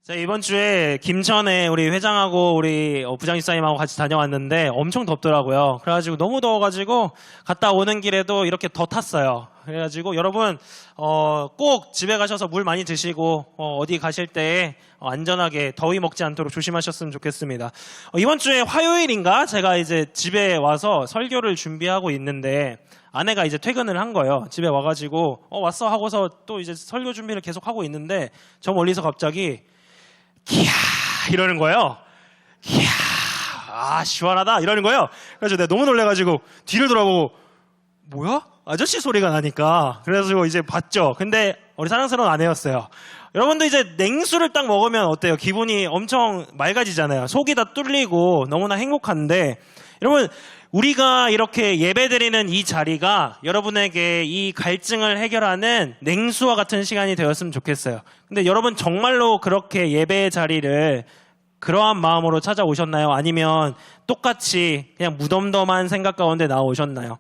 자, 이번 주에 김천에 우리 회장하고 우리 부장집사님하고 같이 다녀왔는데 엄청 덥더라고요. 그래가지고 너무 더워가지고 갔다 오는 길에도 이렇게 더 탔어요. 그래가지고 여러분 꼭 집에 가셔서 물 많이 드시고 어디 가실 때 안전하게 더위 먹지 않도록 조심하셨으면 좋겠습니다. 이번 주에 화요일인가 제가 이제 집에 와서 설교를 준비하고 있는데 아내가 이제 퇴근을 한 거예요. 집에 와가지고 왔어 하고서 또 이제 설교 준비를 계속 하고 있는데 저 멀리서 갑자기 기야 이러는 거예요. 기야 시원하다 이러는 거예요. 그래서 내가 너무 놀래가지고 뒤를 돌아보고 뭐야? 아저씨 소리가 나니까 그래가지고 이제 봤죠. 근데 우리 사랑스러운 아내였어요. 여러분도 이제 냉수를 딱 먹으면 어때요? 기분이 엄청 맑아지잖아요. 속이 다 뚫리고 너무나 행복한데 여러분 우리가 이렇게 예배드리는 이 자리가 여러분에게 이 갈증을 해결하는 냉수와 같은 시간이 되었으면 좋겠어요. 근데 여러분 정말로 그렇게 예배의 자리를 그러한 마음으로 찾아오셨나요? 아니면 똑같이 그냥 무덤덤한 생각 가운데 나오셨나요?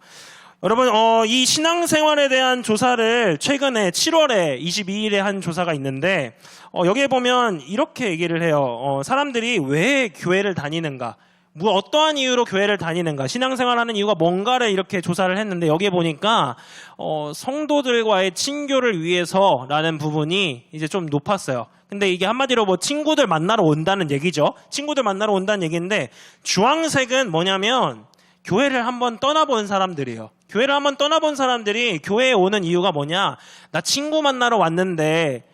여러분 이 신앙생활에 대한 조사를 최근에 7월에 22일에 한 조사가 있는데 여기에 보면 이렇게 얘기를 해요. 사람들이 왜 교회를 다니는가? 어떠한 이유로 교회를 다니는가? 신앙생활하는 이유가 뭔가를 이렇게 조사를 했는데 여기에 보니까 성도들과의 친교를 위해서라는 부분이 이제 좀 높았어요. 근데 이게 한마디로 뭐 친구들 만나러 온다는 얘기죠. 친구들 만나러 온다는 얘기인데 주황색은 뭐냐면 교회를 한번 떠나본 사람들이에요. 교회를 한번 떠나본 사람들이 교회에 오는 이유가 뭐냐? 나 친구 만나러 왔는데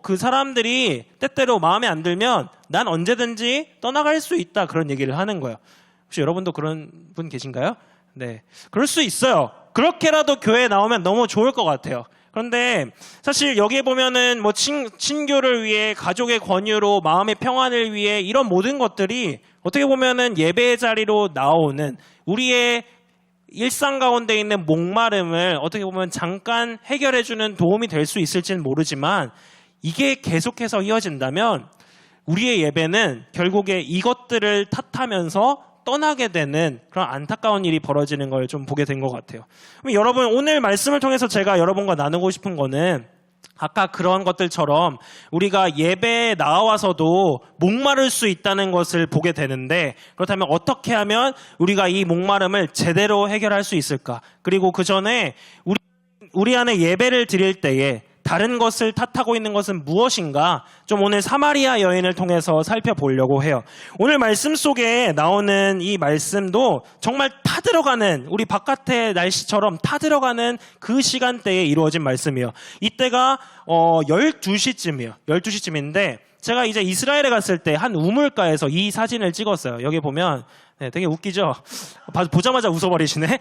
그 사람들이 때때로 마음에 안 들면 난 언제든지 떠나갈 수 있다 그런 얘기를 하는 거예요. 혹시 여러분도 그런 분 계신가요? 네, 그럴 수 있어요. 그렇게라도 교회에 나오면 너무 좋을 것 같아요. 그런데 사실 여기에 보면은 뭐 친교를 위해 가족의 권유로 마음의 평안을 위해 이런 모든 것들이 어떻게 보면은 예배의 자리로 나오는 우리의 일상 가운데 있는 목마름을 어떻게 보면 잠깐 해결해주는 도움이 될 수 있을지는 모르지만 이게 계속해서 이어진다면 우리의 예배는 결국에 이것들을 탓하면서 떠나게 되는 그런 안타까운 일이 벌어지는 걸 좀 보게 된 것 같아요. 그럼 여러분 오늘 말씀을 통해서 제가 여러분과 나누고 싶은 거는 아까 그런 것들처럼 우리가 예배에 나와서도 목마를 수 있다는 것을 보게 되는데 그렇다면 어떻게 하면 우리가 이 목마름을 제대로 해결할 수 있을까? 그리고 그 전에 우리 안에 예배를 드릴 때에 다른 것을 탓하고 있는 것은 무엇인가? 좀 오늘 사마리아 여인을 통해서 살펴보려고 해요. 오늘 말씀 속에 나오는 이 말씀도 정말 타들어가는 우리 바깥의 날씨처럼 타들어가는 그 시간대에 이루어진 말씀이에요. 이때가 12시쯤이에요. 12시쯤인데 제가 이제 이스라엘에 갔을 때 한 우물가에서 이 사진을 찍었어요. 여기 보면 되게 웃기죠? 보자마자 웃어버리시네.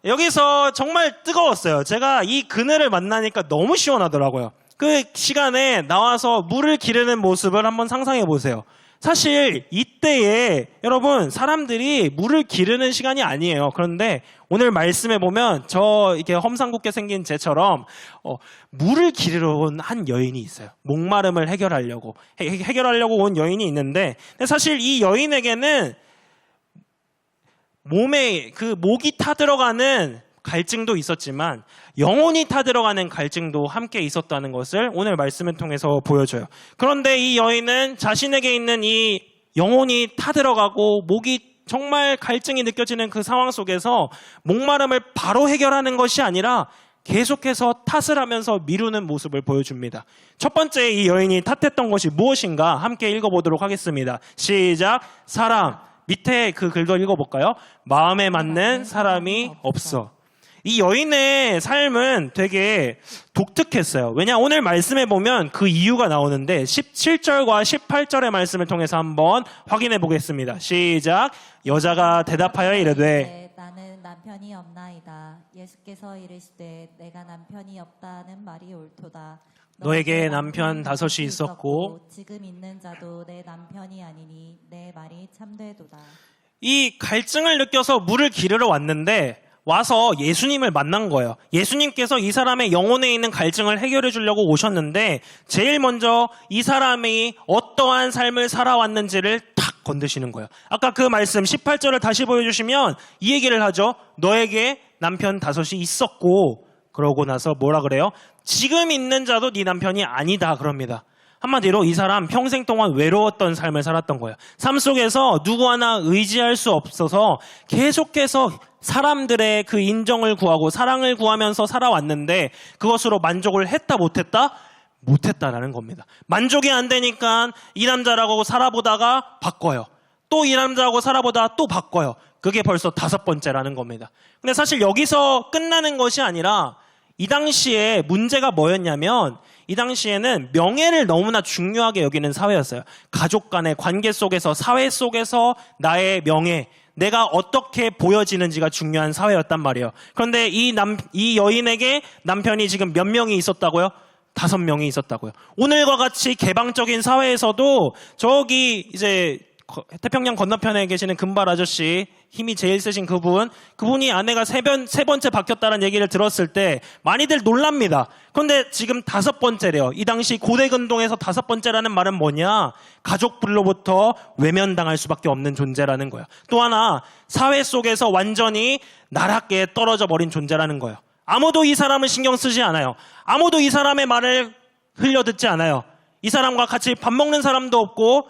여기서 정말 뜨거웠어요. 제가 이 그늘을 만나니까 너무 시원하더라고요. 그 시간에 나와서 물을 기르는 모습을 한번 상상해 보세요. 사실 이때에 여러분 사람들이 물을 기르는 시간이 아니에요. 그런데 오늘 말씀에 보면 저 이렇게 험상궂게 생긴 제처럼 물을 기르러 온 한 여인이 있어요. 목마름을 해결하려고 온 여인이 있는데 사실 이 여인에게는 몸에 그 목이 타들어가는 갈증도 있었지만 영혼이 타들어가는 갈증도 함께 있었다는 것을 오늘 말씀을 통해서 보여줘요. 그런데 이 여인은 자신에게 있는 이 영혼이 타들어가고 목이 정말 갈증이 느껴지는 그 상황 속에서 목마름을 바로 해결하는 것이 아니라 계속해서 탓을 하면서 미루는 모습을 보여줍니다. 첫 번째 이 여인이 탓했던 것이 무엇인가 함께 읽어보도록 하겠습니다. 시작. 사람. 밑에 그 글도 읽어볼까요? 마음에 맞는 사람이 없어. 이 여인의 삶은 되게 독특했어요. 왜냐 오늘 말씀에 보면 그 이유가 나오는데 17절과 18절의 말씀을 통해서 한번 확인해 보겠습니다. 시작. 여자가 대답하여 이르되 나는 남편이 없나이다. 예수께서 이르시되 내가 남편이 없다는 말이 옳도다. 너에게 남편 5이 있었고 지금 있는 자도 내 남편이 아니니 내 말이 참되도다. 이 갈증을 느껴서 물을 기르러 왔는데 와서 예수님을 만난 거예요. 예수님께서 이 사람의 영혼에 있는 갈증을 해결해 주려고 오셨는데 제일 먼저 이 사람이 어떠한 삶을 살아왔는지를 탁 건드시는 거예요. 아까 그 말씀 18절을 다시 보여주시면 이 얘기를 하죠. 너에게 남편 5이 있었고 그러고 나서 뭐라 그래요? 지금 있는 자도 네 남편이 아니다 그럽니다. 한마디로 이 사람 평생 동안 외로웠던 삶을 살았던 거예요. 삶 속에서 누구 하나 의지할 수 없어서 계속해서 사람들의 그 인정을 구하고 사랑을 구하면서 살아왔는데 그것으로 만족을 했다 못했다? 못했다라는 겁니다. 만족이 안 되니까 이 남자라고 살아보다가 바꿔요. 또 이 남자라고 살아보다가 또 바꿔요. 그게 벌써 5번째라는 겁니다. 근데 사실 여기서 끝나는 것이 아니라 이 당시에 문제가 뭐였냐면 이 당시에는 명예를 너무나 중요하게 여기는 사회였어요. 가족 간의 관계 속에서 사회 속에서 나의 명예, 내가 어떻게 보여지는지가 중요한 사회였단 말이에요. 그런데 이 여인에게 남편이 지금 몇 명이 있었다고요? 5명이 있었다고요. 오늘과 같이 개방적인 사회에서도 저기 이제 태평양 건너편에 계시는 금발 아저씨, 힘이 제일 세신 그분이 아내가 세 번째 바뀌었다는 얘기를 들었을 때 많이들 놀랍니다. 그런데 지금 5번째래요. 이 당시 고대 근동에서 5번째라는 말은 뭐냐? 가족들로부터 외면당할 수밖에 없는 존재라는 거예요. 또 하나, 사회 속에서 완전히 나락에 떨어져 버린 존재라는 거예요. 아무도 이 사람을 신경 쓰지 않아요. 아무도 이 사람의 말을 흘려듣지 않아요. 이 사람과 같이 밥 먹는 사람도 없고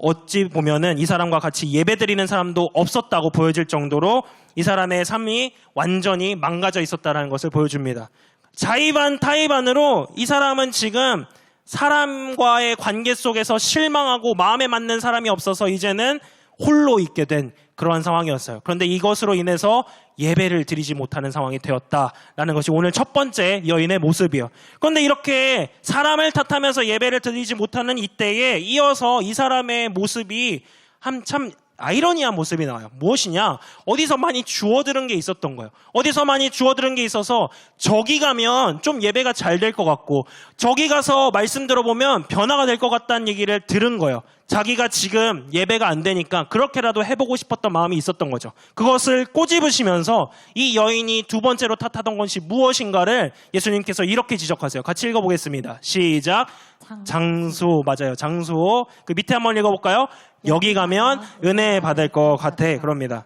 어찌 보면은 이 사람과 같이 예배드리는 사람도 없었다고 보여질 정도로 이 사람의 삶이 완전히 망가져 있었다는 것을 보여줍니다. 자의반 타의반으로 이 사람은 지금 사람과의 관계 속에서 실망하고 마음에 맞는 사람이 없어서 이제는 홀로 있게 된 그러한 상황이었어요. 그런데 이것으로 인해서 예배를 드리지 못하는 상황이 되었다라는 것이 오늘 첫 번째 여인의 모습이에요. 그런데 이렇게 사람을 탓하면서 예배를 드리지 못하는 이때에 이어서 이 사람의 모습이 참 아이러니한 모습이 나와요. 무엇이냐? 어디서 많이 주워들은 게 있었던 거예요. 어디서 많이 주워들은 게 있어서 저기 가면 좀 예배가 잘 될 것 같고 저기 가서 말씀 들어보면 변화가 될 것 같다는 얘기를 들은 거예요. 자기가 지금 예배가 안 되니까 그렇게라도 해보고 싶었던 마음이 있었던 거죠. 그것을 꼬집으시면서 이 여인이 두 번째로 탓하던 것이 무엇인가를 예수님께서 이렇게 지적하세요. 같이 읽어보겠습니다. 시작. 장소. 맞아요. 장소. 그 밑에 한번 읽어볼까요? 여기 가면 은혜 받을 것 같아. 그럽니다.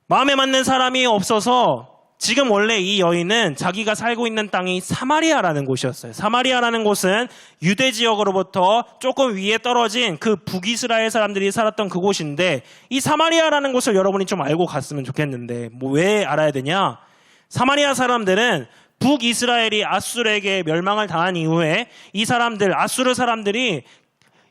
마음에 맞는 사람이 없어서 지금 원래 이 여인은 자기가 살고 있는 땅이 사마리아라는 곳이었어요. 사마리아라는 곳은 유대 지역으로부터 조금 위에 떨어진 그 북이스라엘 사람들이 살았던 그곳인데 이 사마리아라는 곳을 여러분이 좀 알고 갔으면 좋겠는데 뭐 왜 알아야 되냐? 사마리아 사람들은 북이스라엘이 아수르에게 멸망을 당한 이후에 이 사람들, 아수르 사람들이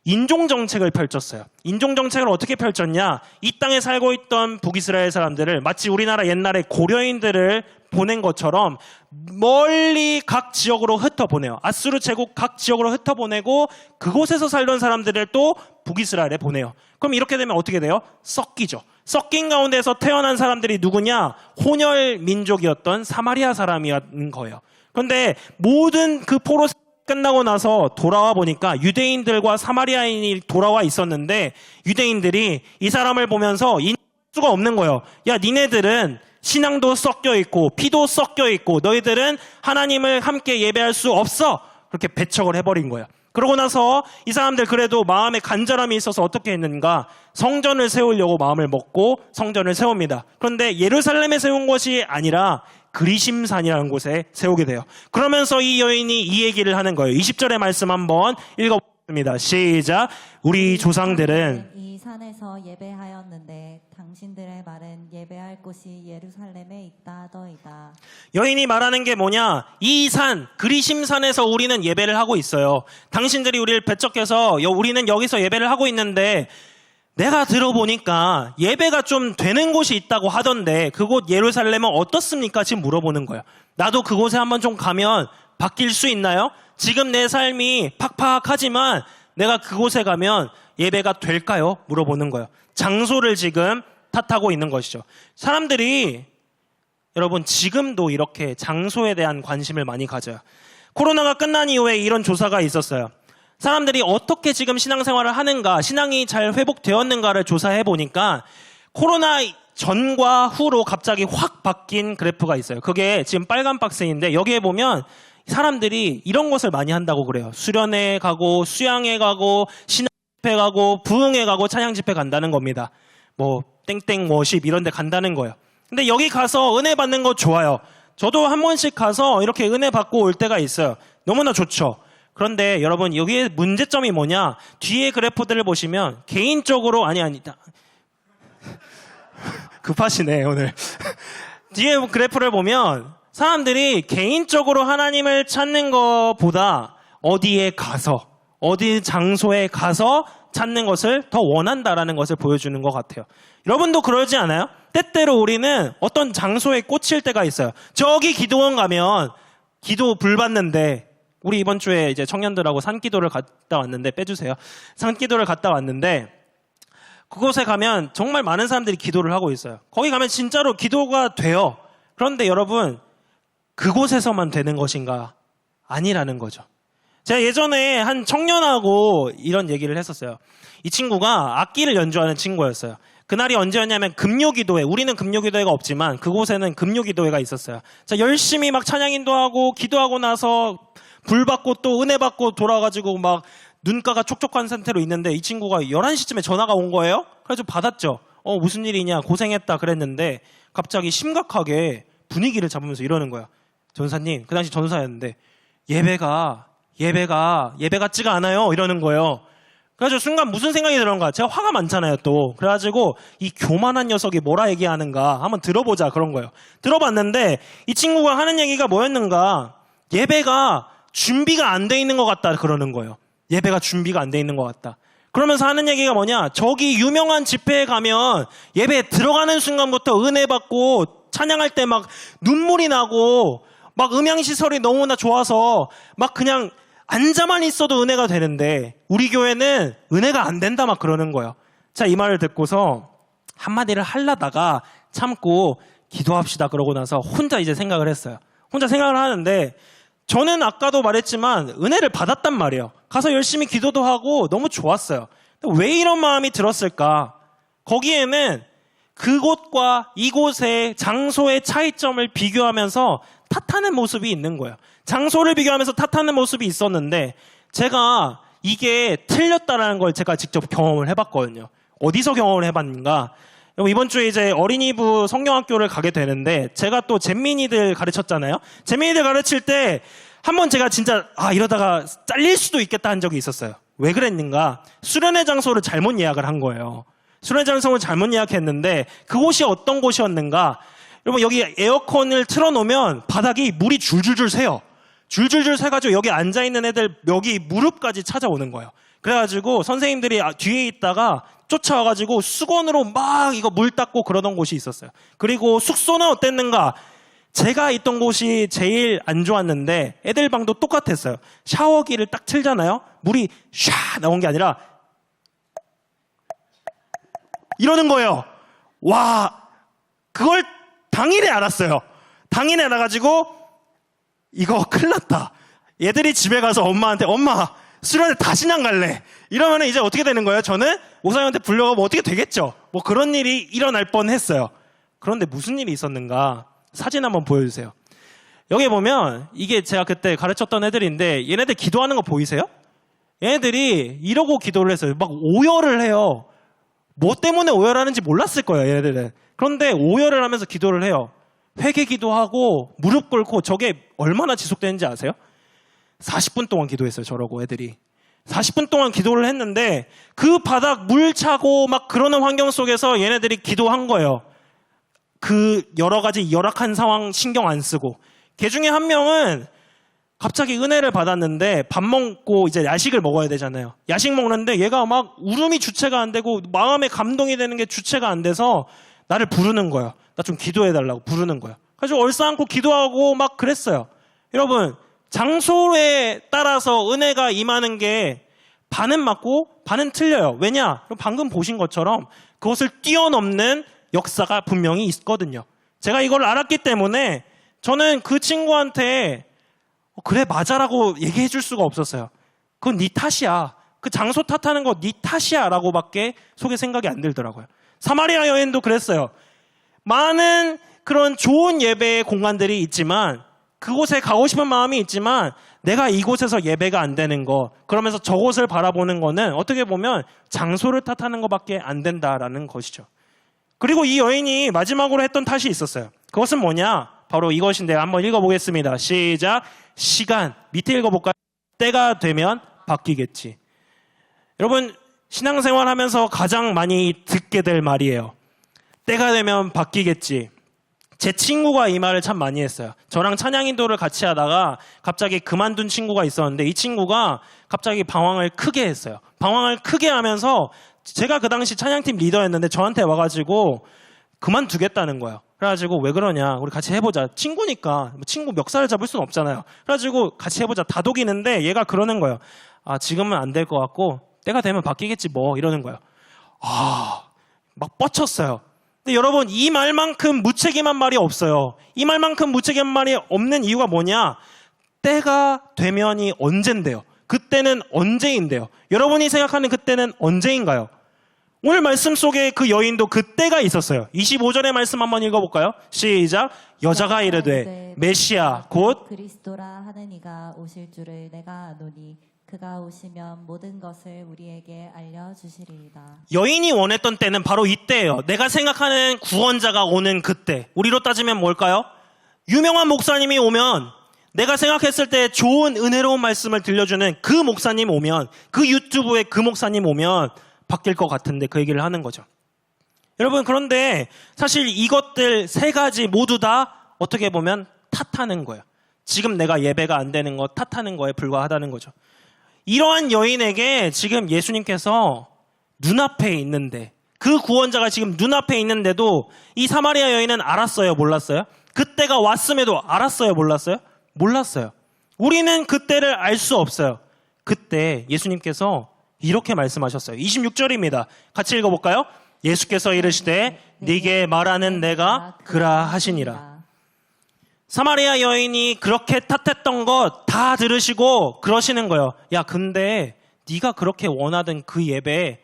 인종정책을 펼쳤어요. 인종정책을 어떻게 펼쳤냐? 이 땅에 살고 있던 북이스라엘 사람들을 마치 우리나라 옛날에 고려인들을 보낸 것처럼 멀리 각 지역으로 흩어보내요. 아수르 제국 각 지역으로 흩어보내고 그곳에서 살던 사람들을 또 북이스라엘에 보내요. 그럼 이렇게 되면 어떻게 돼요? 섞이죠. 섞인 가운데서 태어난 사람들이 누구냐? 혼혈 민족이었던 사마리아 사람이었는 거예요. 그런데 모든 그 포로 끝나고 나서 돌아와 보니까 유대인들과 사마리아인이 돌아와 있었는데 유대인들이 이 사람을 보면서 인정할 수가 없는 거예요. 야, 니네들은 신앙도 섞여 있고 피도 섞여 있고 너희들은 하나님을 함께 예배할 수 없어. 그렇게 배척을 해버린 거예요. 그러고 나서 이 사람들 그래도 마음에 간절함이 있어서 어떻게 했는가? 성전을 세우려고 마음을 먹고 성전을 세웁니다. 그런데 예루살렘에 세운 것이 아니라 그리심산이라는 곳에 세우게 돼요. 그러면서 이 여인이 이 얘기를 하는 거예요. 20절의 말씀 한번 읽어보겠습니다. 시작. 우리 조상들은 이 산에서 예배하였는데 당신들의 말은 예배할 곳이 예루살렘에 있다 하더이다. 여인이 말하는 게 뭐냐? 이 산, 그리심산에서 우리는 예배를 하고 있어요. 당신들이 우리를 배척해서 우리는 여기서 예배를 하고 있는데 내가 들어보니까 예배가 좀 되는 곳이 있다고 하던데 그곳 예루살렘은 어떻습니까? 지금 물어보는 거예요. 나도 그곳에 한번 좀 가면 바뀔 수 있나요? 지금 내 삶이 팍팍하지만 내가 그곳에 가면 예배가 될까요? 물어보는 거예요. 장소를 지금 탓하고 있는 것이죠. 사람들이 여러분 지금도 이렇게 장소에 대한 관심을 많이 가져요. 코로나가 끝난 이후에 이런 조사가 있었어요. 사람들이 어떻게 지금 신앙생활을 하는가, 신앙이 잘 회복되었는가를 조사해 보니까 코로나 전과 후로 갑자기 확 바뀐 그래프가 있어요. 그게 지금 빨간 박스인데 여기에 보면 사람들이 이런 것을 많이 한다고 그래요. 수련회 가고 수양회 가고 신앙 집회 가고 부흥회 가고 찬양 집회 간다는 겁니다. 뭐 땡땡 워십 이런 데 간다는 거예요. 근데 여기 가서 은혜 받는 거 좋아요. 저도 한 번씩 가서 이렇게 은혜 받고 올 때가 있어요. 너무나 좋죠. 그런데 여러분 여기에 문제점이 뭐냐? 뒤에 그래프들을 보시면 개인적으로 아니다. 급하시네 오늘. 뒤에 그래프를 보면 사람들이 개인적으로 하나님을 찾는 것보다 어디에 가서 어디 장소에 가서 찾는 것을 더 원한다라는 것을 보여주는 것 같아요. 여러분도 그러지 않아요? 때때로 우리는 어떤 장소에 꽂힐 때가 있어요. 저기 기도원 가면 기도 불 받는데 우리 이번 주에 이제 청년들하고 산기도를 갔다 왔는데 빼주세요. 산기도를 갔다 왔는데 그곳에 가면 정말 많은 사람들이 기도를 하고 있어요. 거기 가면 진짜로 기도가 돼요. 그런데 여러분 그곳에서만 되는 것인가? 아니라는 거죠. 제가 예전에 한 청년하고 이런 얘기를 했었어요. 이 친구가 악기를 연주하는 친구였어요. 그날이 언제였냐면 금요기도회, 우리는 금요기도회가 없지만 그곳에는 금요기도회가 있었어요. 자, 열심히 막 찬양인도 하고 기도하고 나서 불 받고 또 은혜 받고 돌아가지고 막 눈가가 촉촉한 상태로 있는데 이 친구가 11시쯤에 전화가 온 거예요. 그래서 받았죠. 무슨 일이냐 고생했다 그랬는데 갑자기 심각하게 분위기를 잡으면서 이러는 거야. 전사님, 그 당시 전사였는데 예배가 같지가 않아요 이러는 거예요. 그래가지고 순간 무슨 생각이 들었는가. 제가 화가 많잖아요 또. 그래가지고 이 교만한 녀석이 뭐라 얘기하는가 한번 들어보자 그런 거예요. 들어봤는데 이 친구가 하는 얘기가 뭐였는가. 예배가 준비가 안 돼 있는 것 같다 그러는 거예요. 예배가 준비가 안 돼 있는 것 같다. 그러면서 하는 얘기가 뭐냐. 저기 유명한 집회에 가면 예배에 들어가는 순간부터 은혜 받고 찬양할 때 막 눈물이 나고 막 음향시설이 너무나 좋아서 막 그냥 앉아만 있어도 은혜가 되는데 우리 교회는 은혜가 안 된다 막 그러는 거예요. 자, 이 말을 듣고서 한마디를 하려다가 참고 기도합시다 그러고 나서 혼자 이제 생각을 했어요. 혼자 생각을 하는데 저는 아까도 말했지만 은혜를 받았단 말이에요. 가서 열심히 기도도 하고 너무 좋았어요. 왜 이런 마음이 들었을까? 거기에는 그곳과 이곳의 장소의 차이점을 비교하면서 탓하는 모습이 있는 거예요. 장소를 비교하면서 탓하는 모습이 있었는데 제가 이게 틀렸다라는 걸 제가 직접 경험을 해봤거든요. 어디서 경험을 해봤는가? 이번 주에 이제 어린이부 성경학교를 가게 되는데 제가 또 잼민이들 가르쳤잖아요. 잼민이들 가르칠 때 한번 제가 진짜 이러다가 잘릴 수도 있겠다 한 적이 있었어요. 왜 그랬는가? 수련회 장소를 잘못 예약을 한 거예요. 수련회 장소를 잘못 예약했는데 그곳이 어떤 곳이었는가? 여러분 여기 에어컨을 틀어놓으면 바닥이 물이 줄줄줄 새요. 줄줄줄 새가지고 여기 앉아있는 애들 여기 무릎까지 찾아오는 거예요. 그래가지고 선생님들이 뒤에 있다가 쫓아와가지고 수건으로 막 이거 물 닦고 그러던 곳이 있었어요. 그리고 숙소는 어땠는가? 제가 있던 곳이 제일 안 좋았는데 애들 방도 똑같았어요. 샤워기를 딱 틀잖아요. 물이 샤 나온 게 아니라 이러는 거예요. 와, 그걸 당일에 알았어요. 당일에 알아가지고 이거 큰일 났다. 얘들이 집에 가서 엄마한테 엄마 수련회 다시 안 갈래. 이러면 이제 어떻게 되는 거예요? 저는 목사님한테 불려가면 어떻게 되겠죠. 뭐 그런 일이 일어날 뻔했어요. 그런데 무슨 일이 있었는가? 사진 한번 보여주세요. 여기 보면 이게 제가 그때 가르쳤던 애들인데 얘네들 기도하는 거 보이세요? 얘네들이 이러고 기도를 했어요. 막 오열을 해요. 뭐 때문에 오열하는지 몰랐을 거예요, 얘네들은. 그런데 오열을 하면서 기도를 해요. 회개 기도하고 무릎 꿇고 저게 얼마나 지속되는지 아세요? 40분 동안 기도했어요, 저러고 애들이. 40분 동안 기도를 했는데 그 바닥 물 차고 막 그러는 환경 속에서 얘네들이 기도한 거예요. 그 여러 가지 열악한 상황 신경 안 쓰고. 걔 중에 한 명은 갑자기 은혜를 받았는데 밥 먹고 이제 야식을 먹어야 되잖아요. 야식 먹는데 얘가 막 울음이 주체가 안 되고 마음에 감동이 되는 게 주체가 안 돼서 나를 부르는 거예요. 나 좀 기도해달라고 부르는 거예요. 그래서 얼싸안고 기도하고 막 그랬어요. 여러분, 장소에 따라서 은혜가 임하는 게 반은 맞고 반은 틀려요. 왜냐? 방금 보신 것처럼 그것을 뛰어넘는 역사가 분명히 있거든요. 제가 이걸 알았기 때문에 저는 그 친구한테 그래 맞아라고 얘기해 줄 수가 없었어요. 그건 네 탓이야. 그 장소 탓하는 거 네 탓이야 라고밖에 속에 생각이 안 들더라고요. 사마리아 여인도 그랬어요. 많은 그런 좋은 예배의 공간들이 있지만 그곳에 가고 싶은 마음이 있지만 내가 이곳에서 예배가 안 되는 거 그러면서 저곳을 바라보는 거는 어떻게 보면 장소를 탓하는 것밖에 안 된다라는 것이죠. 그리고 이 여인이 마지막으로 했던 탓이 있었어요. 그것은 뭐냐? 바로 이것인데 한번 읽어보겠습니다. 시작. 시간. 밑에 읽어볼까요? 때가 되면 바뀌겠지. 여러분, 신앙생활 하면서 가장 많이 듣게 될 말이에요. 때가 되면 바뀌겠지. 제 친구가 이 말을 참 많이 했어요. 저랑 찬양 인도를 같이 하다가 갑자기 그만둔 친구가 있었는데 이 친구가 갑자기 방황을 크게 했어요. 방황을 크게 하면서 제가 그 당시 찬양팀 리더였는데 저한테 와가지고 그만두겠다는 거예요. 그래가지고 왜 그러냐, 우리 같이 해보자. 친구니까 친구 멱살을 잡을 수는 없잖아요. 그래가지고 같이 해보자 다독이는데 얘가 그러는 거예요. 아, 지금은 안 될 것 같고 때가 되면 바뀌겠지 뭐, 이러는 거예요. 막 뻗쳤어요. 근데 여러분, 이 말만큼 무책임한 말이 없어요. 이 말만큼 무책임한 말이 없는 이유가 뭐냐? 때가 되면이 언젠데요. 그때는 언제인데요. 여러분이 생각하는 그때는 언제인가요? 오늘 말씀 속에 그 여인도 그때가 있었어요. 25절의 말씀 한번 읽어볼까요? 시작. 여자가 이르되 메시아 곧 그리스도라 하는 이가 오실 줄을 내가 아노니 그가 오시면 모든 것을 우리에게 알려주시리이다. 여인이 원했던 때는 바로 이때예요. 내가 생각하는 구원자가 오는 그때. 우리로 따지면 뭘까요? 유명한 목사님이 오면, 내가 생각했을 때 좋은 은혜로운 말씀을 들려주는 그 목사님 오면, 그 유튜브에 그 목사님 오면 바뀔 것 같은데 그 얘기를 하는 거죠. 여러분, 그런데 사실 이것들 세 가지 모두 다 어떻게 보면 탓하는 거예요. 지금 내가 예배가 안 되는 거 탓하는 거에 불과하다는 거죠. 이러한 여인에게 지금 예수님께서 눈앞에 있는데, 그 구원자가 지금 눈앞에 있는데도 이 사마리아 여인은 알았어요, 몰랐어요? 그때가 왔음에도 알았어요, 몰랐어요? 몰랐어요. 우리는 그때를 알 수 없어요. 그때 예수님께서 이렇게 말씀하셨어요. 26절입니다. 같이 읽어볼까요? 예수께서 이르시되 네게 말하는 내가 그라 하시니라. 사마리아 여인이 그렇게 탓했던 것 다 들으시고 그러시는 거예요. 야, 근데 네가 그렇게 원하던 그 예배에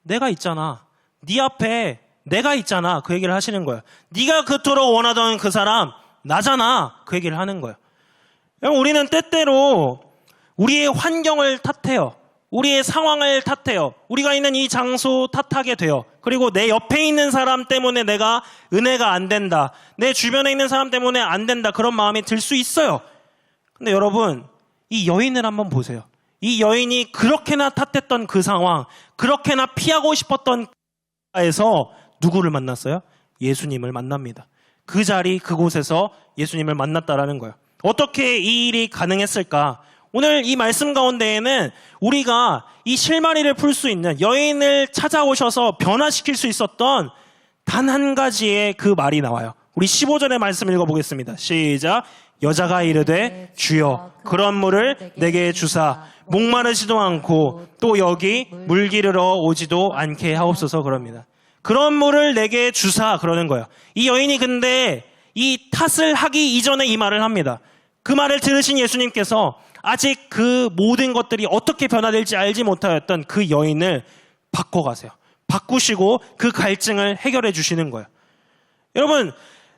내가 있잖아. 네 앞에 내가 있잖아. 그 얘기를 하시는 거예요. 네가 그토록 원하던 그 사람 나잖아. 그 얘기를 하는 거예요. 우리는 때때로 우리의 환경을 탓해요. 우리의 상황을 탓해요. 우리가 있는 이 장소 탓하게 돼요. 그리고 내 옆에 있는 사람 때문에 내가 은혜가 안 된다. 내 주변에 있는 사람 때문에 안 된다. 그런 마음이 들 수 있어요. 근데 여러분, 이 여인을 한번 보세요. 이 여인이 그렇게나 탓했던 그 상황, 그렇게나 피하고 싶었던 에서 누구를 만났어요? 예수님을 만납니다. 그 자리, 그곳에서 예수님을 만났다라는 거예요. 어떻게 이 일이 가능했을까? 오늘 이 말씀 가운데에는 우리가 이 실마리를 풀 수 있는, 여인을 찾아오셔서 변화시킬 수 있었던 단 한 가지의 그 말이 나와요. 우리 15절의 말씀 읽어보겠습니다. 시작. 여자가 이르되 주여 그런 물을 내게 주사 목마르지도 않고 또 여기 물 기르러 오지도 않게 하옵소서. 그럽니다. 그런 물을 내게 주사 그러는 거예요. 이 여인이 근데 이 탓을 하기 이전에 이 말을 합니다. 그 말을 들으신 예수님께서 아직 그 모든 것들이 어떻게 변화될지 알지 못하였던 그 여인을 바꿔가세요. 바꾸시고 그 갈증을 해결해 주시는 거예요. 여러분,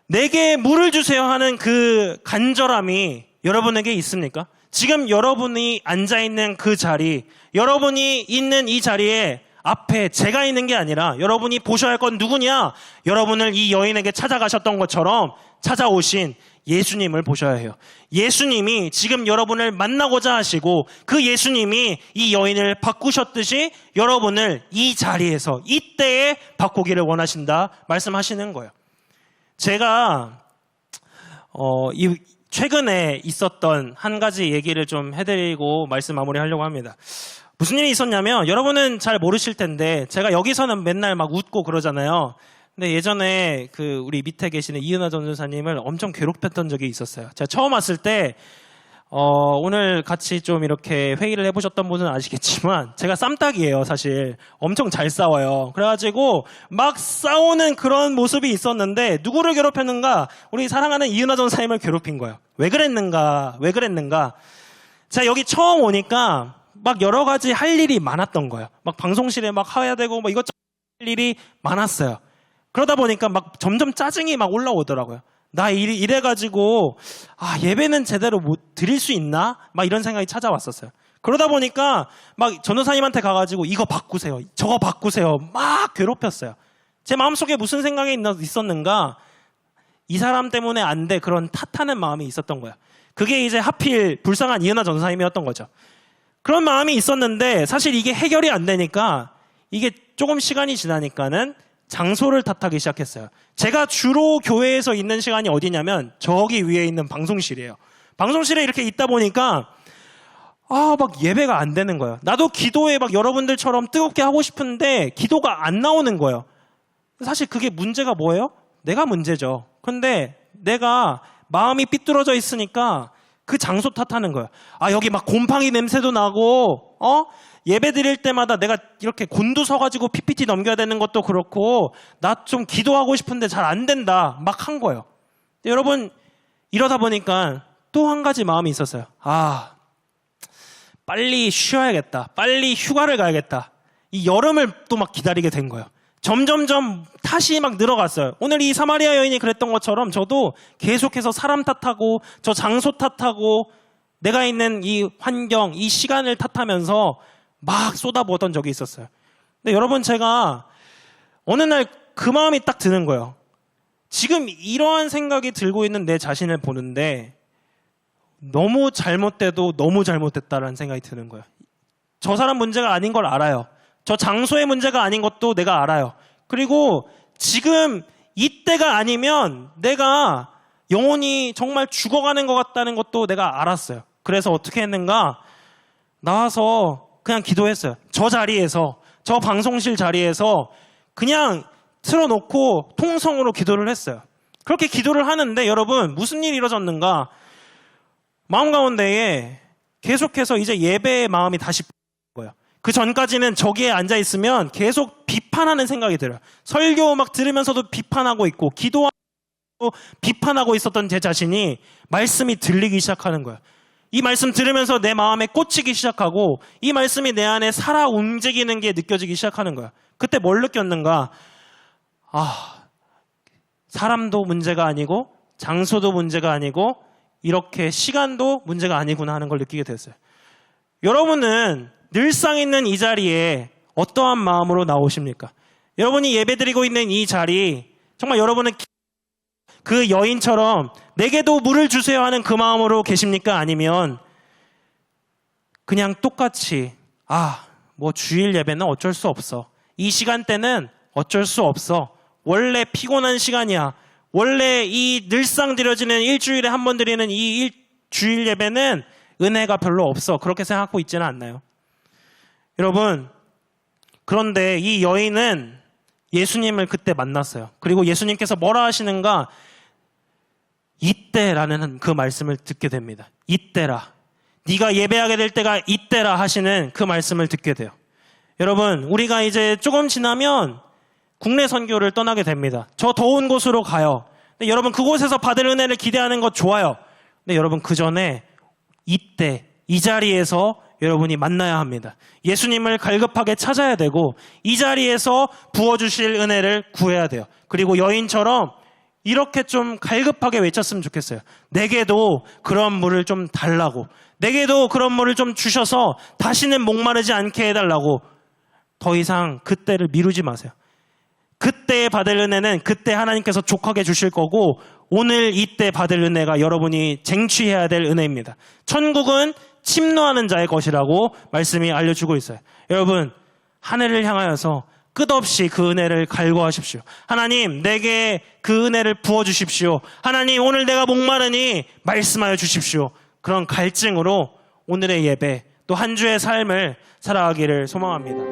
내게 물을 주세요 하는 그 간절함이 여러분에게 있습니까? 지금 여러분이 앉아있는 그 자리, 여러분이 있는 이 자리에 앞에 제가 있는 게 아니라 여러분이 보셔야 할 건 누구냐? 여러분을 이 여인에게 찾아가셨던 것처럼 찾아오신 예수님을 보셔야 해요. 예수님이 지금 여러분을 만나고자 하시고 그 예수님이 이 여인을 바꾸셨듯이 여러분을 이 자리에서 이때에 바꾸기를 원하신다 말씀하시는 거예요. 제가 최근에 있었던 한 가지 얘기를 좀 해드리고 말씀 마무리하려고 합니다. 무슨 일이 있었냐면, 여러분은 잘 모르실 텐데 제가 여기서는 맨날 막 웃고 그러잖아요. 근데 예전에 그 우리 밑에 계시는 이은하 전도사님을 엄청 괴롭혔던 적이 있었어요. 제가 처음 왔을 때 오늘 같이 좀 이렇게 회의를 해보셨던 분은 아시겠지만 제가 쌈딱이에요. 사실 엄청 잘 싸워요. 그래가지고 막 싸우는 그런 모습이 있었는데 누구를 괴롭혔는가? 우리 사랑하는 이은하 전사님을 괴롭힌 거예요. 왜 그랬는가? 제가 여기 처음 오니까 막 여러 가지 할 일이 많았던 거예요. 막 방송실에 막 해야 되고 막 이것저것 할 일이 많았어요. 그러다 보니까 막 점점 짜증이 막 올라오더라고요. 나 이래가지고 예배는 제대로 못 드릴 수 있나? 막 이런 생각이 찾아왔었어요. 그러다 보니까 막 전도사님한테 가가지고 이거 바꾸세요, 저거 바꾸세요 막 괴롭혔어요. 제 마음속에 무슨 생각이 있었는가? 이 사람 때문에 안 돼, 그런 탓하는 마음이 있었던 거야. 그게 이제 하필 불쌍한 이은하 전사님이었던 거죠. 그런 마음이 있었는데 사실 이게 해결이 안 되니까 이게 조금 시간이 지나니까는 장소를 탓하기 시작했어요. 제가 주로 교회에서 있는 시간이 어디냐면 저기 위에 있는 방송실이에요. 방송실에 이렇게 있다 보니까 막 예배가 안 되는 거예요. 나도 기도에 막 여러분들처럼 뜨겁게 하고 싶은데 기도가 안 나오는 거예요. 사실 그게 문제가 뭐예요? 내가 문제죠. 근데 내가 마음이 삐뚤어져 있으니까 그 장소 탓하는 거예요. 여기 막 곰팡이 냄새도 나고, 예배 드릴 때마다 내가 이렇게 곤두서가지고 PPT 넘겨야 되는 것도 그렇고, 나 좀 기도하고 싶은데 잘 안 된다. 막 한 거예요. 근데 여러분, 이러다 보니까 또 한 가지 마음이 있었어요. 빨리 쉬어야겠다. 빨리 휴가를 가야겠다. 이 여름을 또 막 기다리게 된 거예요. 점점점 탓이 막 늘어갔어요. 오늘 이 사마리아 여인이 그랬던 것처럼 저도 계속해서 사람 탓하고 저 장소 탓하고 내가 있는 이 환경, 이 시간을 탓하면서 막 쏟아부었던 적이 있었어요. 근데 여러분 제가 어느 날 그 마음이 딱 드는 거예요. 지금 이러한 생각이 들고 있는 내 자신을 보는데 너무 잘못돼도 너무 잘못됐다라는 생각이 드는 거예요. 저 사람 문제가 아닌 걸 알아요. 저 장소의 문제가 아닌 것도 내가 알아요. 그리고 지금 이때가 아니면 내가 영혼이 정말 죽어가는 것 같다는 것도 내가 알았어요. 그래서 어떻게 했는가? 나와서 그냥 기도했어요. 저 자리에서, 저 방송실 자리에서 그냥 틀어놓고 통성으로 기도를 했어요. 그렇게 기도를 하는데 여러분 무슨 일이 이루어졌는가? 마음 가운데에 계속해서 이제 예배의 마음이 다시 거예요. 그 전까지는 저기에 앉아 있으면 계속 비판하는 생각이 들어요. 설교 막 들으면서도 비판하고 있고 기도하고 비판하고 있었던 제 자신이 말씀이 들리기 시작하는 거예요. 이 말씀 들으면서 내 마음에 꽂히기 시작하고 이 말씀이 내 안에 살아 움직이는 게 느껴지기 시작하는 거예요. 그때 뭘 느꼈는가? 사람도 문제가 아니고 장소도 문제가 아니고 이렇게 시간도 문제가 아니구나 하는 걸 느끼게 됐어요. 여러분은 늘상 있는 이 자리에 어떠한 마음으로 나오십니까? 여러분이 예배드리고 있는 이 자리, 정말 여러분은 그 여인처럼 내게도 물을 주세요 하는 그 마음으로 계십니까? 아니면 그냥 똑같이 뭐 주일 예배는 어쩔 수 없어. 이 시간대는 어쩔 수 없어. 원래 피곤한 시간이야. 원래 이 늘상 드려지는 일주일에 한 번 드리는 이 주일 예배는 은혜가 별로 없어. 그렇게 생각하고 있지는 않나요? 여러분, 그런데 이 여인은 예수님을 그때 만났어요. 그리고 예수님께서 뭐라 하시는가? 이때라는 그 말씀을 듣게 됩니다. 이때라. 네가 예배하게 될 때가 이때라 하시는 그 말씀을 듣게 돼요. 여러분, 우리가 이제 조금 지나면 국내 선교를 떠나게 됩니다. 저 더운 곳으로 가요. 근데 여러분 그곳에서 받을 은혜를 기대하는 것 좋아요. 근데 여러분 그 전에 이때 이 자리에서 여러분이 만나야 합니다. 예수님을 갈급하게 찾아야 되고 이 자리에서 부어주실 은혜를 구해야 돼요. 그리고 여인처럼 이렇게 좀 갈급하게 외쳤으면 좋겠어요. 내게도 그런 물을 좀 달라고. 내게도 그런 물을 좀 주셔서 다시는 목마르지 않게 해달라고. 더 이상 그때를 미루지 마세요. 그때 받을 은혜는 그때 하나님께서 족하게 주실 거고 오늘 이때 받을 은혜가 여러분이 쟁취해야 될 은혜입니다. 천국은 침노하는 자의 것이라고 말씀이 알려주고 있어요. 여러분 하늘을 향하여서 끝없이 그 은혜를 갈구하십시오. 하나님 내게 그 은혜를 부어주십시오. 하나님 오늘 내가 목마르니 말씀하여 주십시오. 그런 갈증으로 오늘의 예배 또 한 주의 삶을 살아가기를 소망합니다.